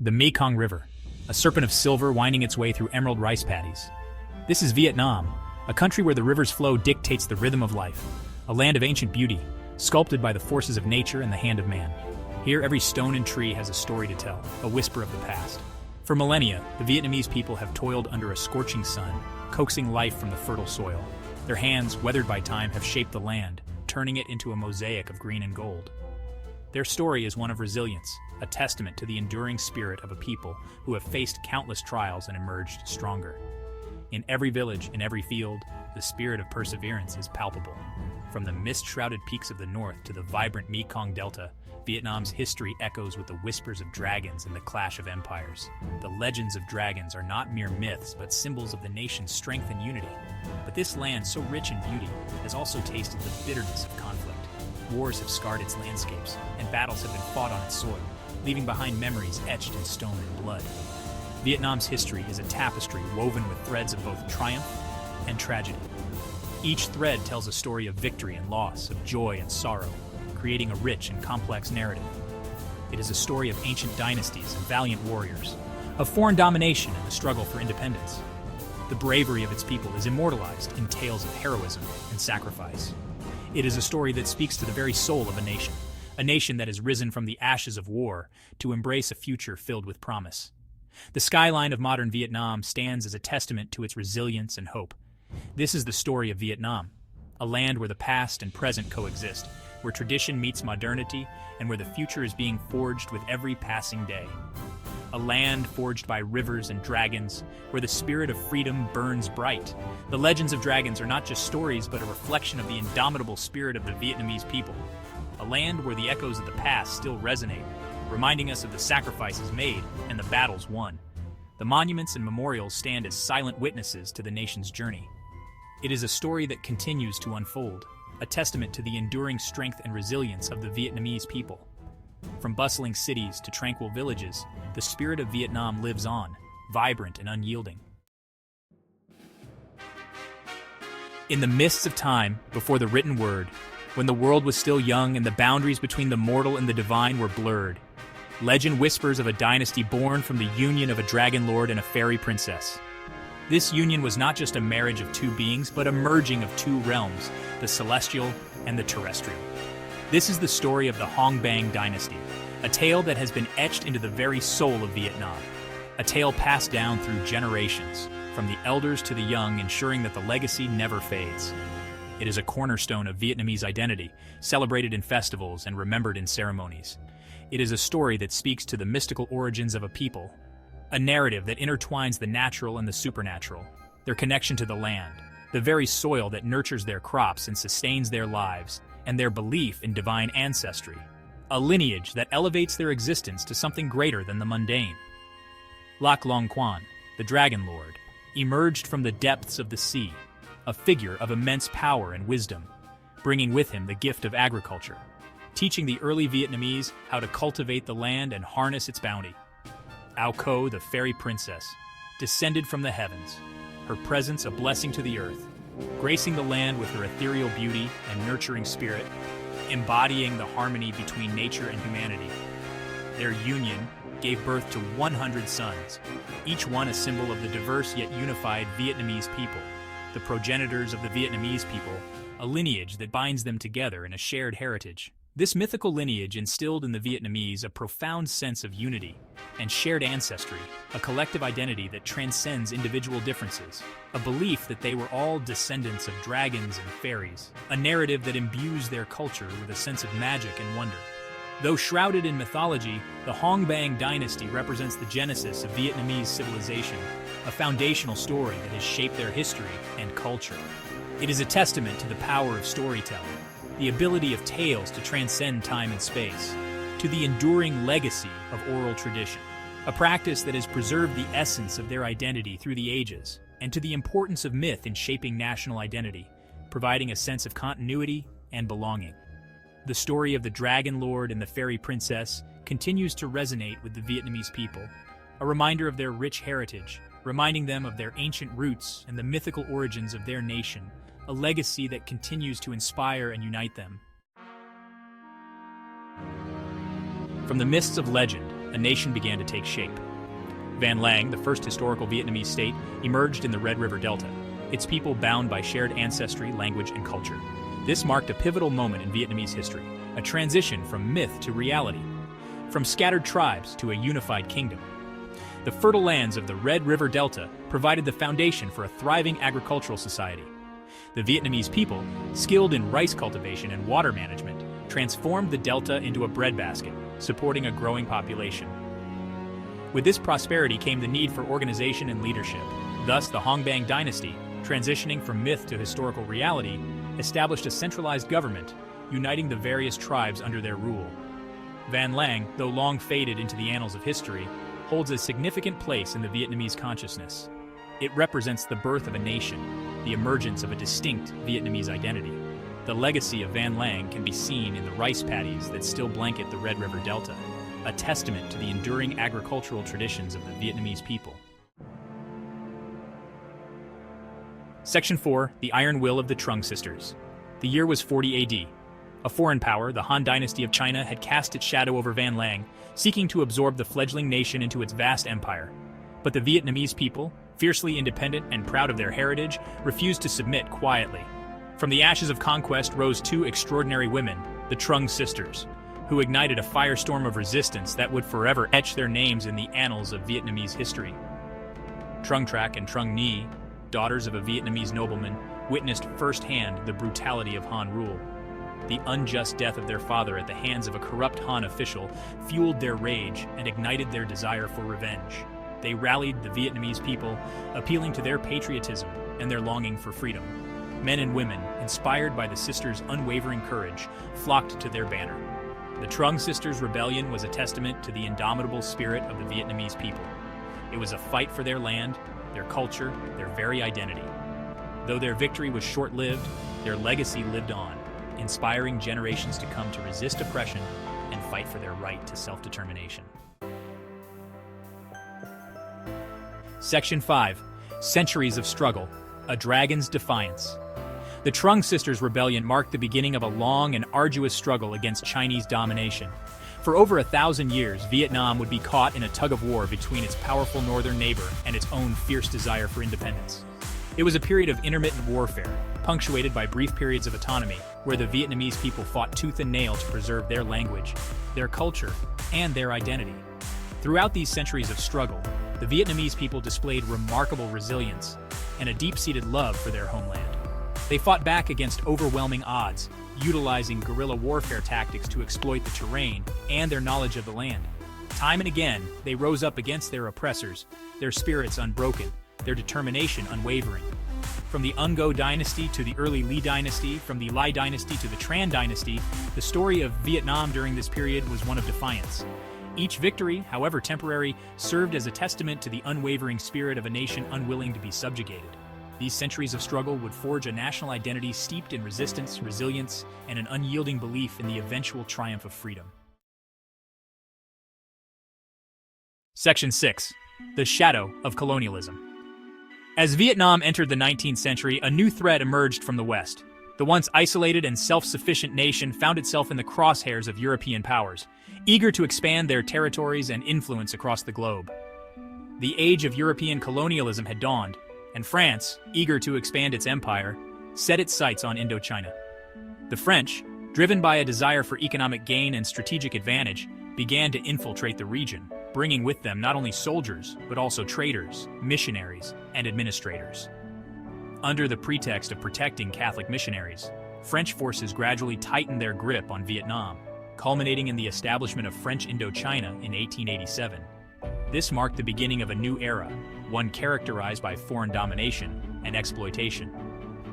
The Mekong River, a serpent of silver winding its way through emerald rice paddies. This is Vietnam, a country where the river's flow dictates the rhythm of life, a land of ancient beauty, sculpted by the forces of nature and the hand of man. Here, every stone and tree has a story to tell, a whisper of the past. For millennia, the Vietnamese people have toiled under a scorching sun, coaxing life from the fertile soil. Their hands, weathered by time, have shaped the land, turning it into a mosaic of green and gold. Their story is one of resilience, a testament to the enduring spirit of a people who have faced countless trials and emerged stronger. In every village, in every field, the spirit of perseverance is palpable. From the mist-shrouded peaks of the north to the vibrant Mekong Delta, Vietnam's history echoes with the whispers of dragons and the clash of empires. The legends of dragons are not mere myths, but symbols of the nation's strength and unity. But this land, so rich in beauty, has also tasted the bitterness of conflict. Wars have scarred its landscapes, and battles have been fought on its soil, leaving behind memories etched in stone and blood. Vietnam's history is a tapestry woven with threads of both triumph and tragedy. Each thread tells a story of victory and loss, of joy and sorrow, creating a rich and complex narrative. It is a story of ancient dynasties and valiant warriors, of foreign domination and the struggle for independence. The bravery of its people is immortalized in tales of heroism and sacrifice. It is a story that speaks to the very soul of a nation that has risen from the ashes of war to embrace a future filled with promise. The skyline of modern Vietnam stands as a testament to its resilience and hope. This is the story of Vietnam, a land where the past and present coexist, where tradition meets modernity, and where the future is being forged with every passing day. A land forged by rivers and dragons, where the spirit of freedom burns bright. The legends of dragons are not just stories, but a reflection of the indomitable spirit of the Vietnamese people. A land where the echoes of the past still resonate, reminding us of the sacrifices made and the battles won. The monuments and memorials stand as silent witnesses to the nation's journey. It is a story that continues to unfold, a testament to the enduring strength and resilience of the Vietnamese people. From bustling cities to tranquil villages, the spirit of Vietnam lives on, vibrant and unyielding. In the mists of time, before the written word, when the world was still young and the boundaries between the mortal and the divine were blurred, legend whispers of a dynasty born from the union of a dragon lord and a fairy princess. This union was not just a marriage of two beings, but a merging of two realms, the celestial and the terrestrial. This is the story of the Hong Bang dynasty, a tale that has been etched into the very soul of Vietnam, a tale passed down through generations, from the elders to the young, ensuring that the legacy never fades. It is a cornerstone of Vietnamese identity, celebrated in festivals and remembered in ceremonies. It is a story that speaks to the mystical origins of a people, a narrative that intertwines the natural and the supernatural, their connection to the land, the very soil that nurtures their crops and sustains their lives, and their belief in divine ancestry, a lineage that elevates their existence to something greater than the mundane. Lac Long Quan, the Dragon Lord, emerged from the depths of the sea, a figure of immense power and wisdom, bringing with him the gift of agriculture, teaching the early Vietnamese how to cultivate the land and harness its bounty. Ao Co, the fairy princess, descended from the heavens, her presence a blessing to the earth, gracing the land with her ethereal beauty and nurturing spirit, embodying the harmony between nature and humanity. Their union gave birth to 100 sons, each one a symbol of the diverse yet unified Vietnamese people, the progenitors of the Vietnamese people, a lineage that binds them together in a shared heritage. This mythical lineage instilled in the Vietnamese a profound sense of unity and shared ancestry, a collective identity that transcends individual differences, a belief that they were all descendants of dragons and fairies, a narrative that imbues their culture with a sense of magic and wonder. Though shrouded in mythology, the Hong Bang dynasty represents the genesis of Vietnamese civilization, a foundational story that has shaped their history and culture. It is a testament to the power of storytelling, the ability of tales to transcend time and space, to the enduring legacy of oral tradition, a practice that has preserved the essence of their identity through the ages, and to the importance of myth in shaping national identity, providing a sense of continuity and belonging. The story of the Dragon Lord and the Fairy Princess continues to resonate with the Vietnamese people, a reminder of their rich heritage, reminding them of their ancient roots and the mythical origins of their nation, a legacy that continues to inspire and unite them. From the mists of legend a nation began to take shape. Van Lang, the first historical Vietnamese state, emerged in the Red River Delta, its people bound by shared ancestry, language, and culture. This marked a pivotal moment in Vietnamese history, a transition from myth to reality, from scattered tribes to a unified kingdom. The fertile lands of the Red River Delta provided the foundation for a thriving agricultural society. The Vietnamese people, skilled in rice cultivation and water management, transformed the delta into a breadbasket, supporting a growing population. With this prosperity came the need for organization and leadership. Thus, the Hongbang dynasty, transitioning from myth to historical reality, established a centralized government, uniting the various tribes under their rule. Van Lang, though long faded into the annals of history, holds a significant place in the Vietnamese consciousness. It represents the birth of a nation, the emergence of a distinct Vietnamese identity. The legacy of Van Lang can be seen in the rice paddies that still blanket the Red River Delta, a testament to the enduring agricultural traditions of the Vietnamese people. Section 4, the Iron Will of the Trưng Sisters. The year was 40 AD. A foreign power, the Han Dynasty of China, had cast its shadow over Van Lang, seeking to absorb the fledgling nation into its vast empire. But the Vietnamese people, fiercely independent and proud of their heritage, refused to submit quietly. From the ashes of conquest rose two extraordinary women, the Trưng Sisters, who ignited a firestorm of resistance that would forever etch their names in the annals of Vietnamese history. Trung Trac and Trung Nhi, daughters of a Vietnamese nobleman, witnessed firsthand the brutality of Han rule. The unjust death of their father at the hands of a corrupt Han official fueled their rage and ignited their desire for revenge. They rallied the Vietnamese people, appealing to their patriotism and their longing for freedom. Men and women, inspired by the sisters' unwavering courage, flocked to their banner. The Trưng Sisters' rebellion was a testament to the indomitable spirit of the Vietnamese people. It was a fight for their land, their culture, their very identity. Though their victory was short-lived, their legacy lived on, inspiring generations to come to resist oppression and fight for their right to self-determination. Section 5. Centuries of Struggle. A Dragon's Defiance. The Trưng Sisters' rebellion marked the beginning of a long and arduous struggle against Chinese domination. For over 1,000 years, Vietnam would be caught in a tug-of-war between its powerful northern neighbor and its own fierce desire for independence. It was a period of intermittent warfare, punctuated by brief periods of autonomy, where the Vietnamese people fought tooth and nail to preserve their language, their culture, and their identity. Throughout these centuries of struggle, the Vietnamese people displayed remarkable resilience and a deep-seated love for their homeland. They fought back against overwhelming odds, utilizing guerrilla warfare tactics to exploit the terrain and their knowledge of the land. Time and again, they rose up against their oppressors, their spirits unbroken, their determination unwavering. From the Ung dynasty to the early Lý dynasty, from the Lai dynasty to the Tran dynasty, the story of Vietnam during this period was one of defiance. Each victory, however temporary, served as a testament to the unwavering spirit of a nation unwilling to be subjugated. These centuries of struggle would forge a national identity steeped in resistance, resilience, and an unyielding belief in the eventual triumph of freedom. Section 6. The Shadow of Colonialism. As Vietnam entered the 19th century, a new threat emerged from the West. The once isolated and self-sufficient nation found itself in the crosshairs of European powers, eager to expand their territories and influence across the globe. The age of European colonialism had dawned, and France, eager to expand its empire, set its sights on Indochina. The French, driven by a desire for economic gain and strategic advantage, began to infiltrate the region, bringing with them not only soldiers, but also traders, missionaries, and administrators. Under the pretext of protecting Catholic missionaries, French forces gradually tightened their grip on Vietnam, culminating in the establishment of French Indochina in 1887. This marked the beginning of a new era, one characterized by foreign domination and exploitation.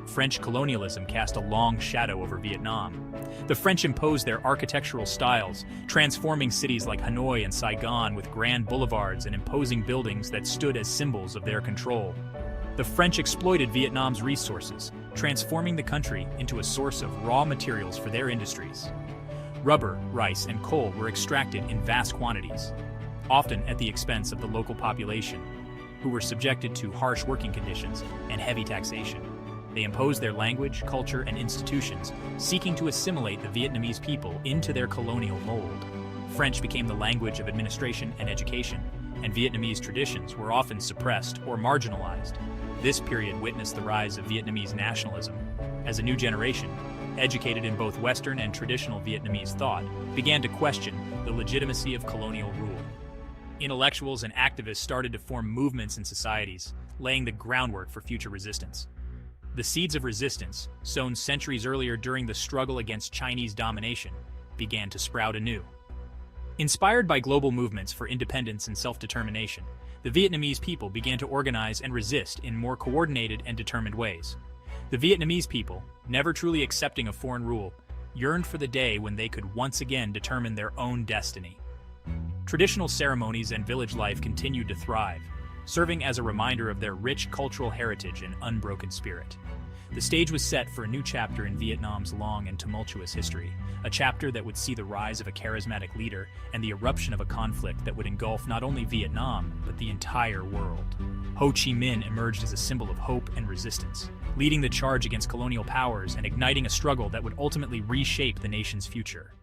French colonialism cast a long shadow over Vietnam. The French imposed their architectural styles, transforming cities like Hanoi and Saigon with grand boulevards and imposing buildings that stood as symbols of their control. The French exploited Vietnam's resources, transforming the country into a source of raw materials for their industries. Rubber, rice, and coal were extracted in vast quantities, often at the expense of the local population, who were subjected to harsh working conditions and heavy taxation. They imposed their language, culture, and institutions, seeking to assimilate the Vietnamese people into their colonial mold. French became the language of administration and education, and Vietnamese traditions were often suppressed or marginalized. This period witnessed the rise of Vietnamese nationalism, as a new generation, educated in both Western and traditional Vietnamese thought, began to question the legitimacy of colonial rule. Intellectuals and activists started to form movements in societies, laying the groundwork for future resistance. The seeds of resistance, sown centuries earlier during the struggle against Chinese domination, began to sprout anew. Inspired by global movements for independence and self-determination, the Vietnamese people began to organize and resist in more coordinated and determined ways. The Vietnamese people, never truly accepting of foreign rule, yearned for the day when they could once again determine their own destiny. Traditional ceremonies and village life continued to thrive, serving as a reminder of their rich cultural heritage and unbroken spirit. The stage was set for a new chapter in Vietnam's long and tumultuous history, a chapter that would see the rise of a charismatic leader and the eruption of a conflict that would engulf not only Vietnam, but the entire world. Ho Chi Minh emerged as a symbol of hope and resistance, leading the charge against colonial powers and igniting a struggle that would ultimately reshape the nation's future.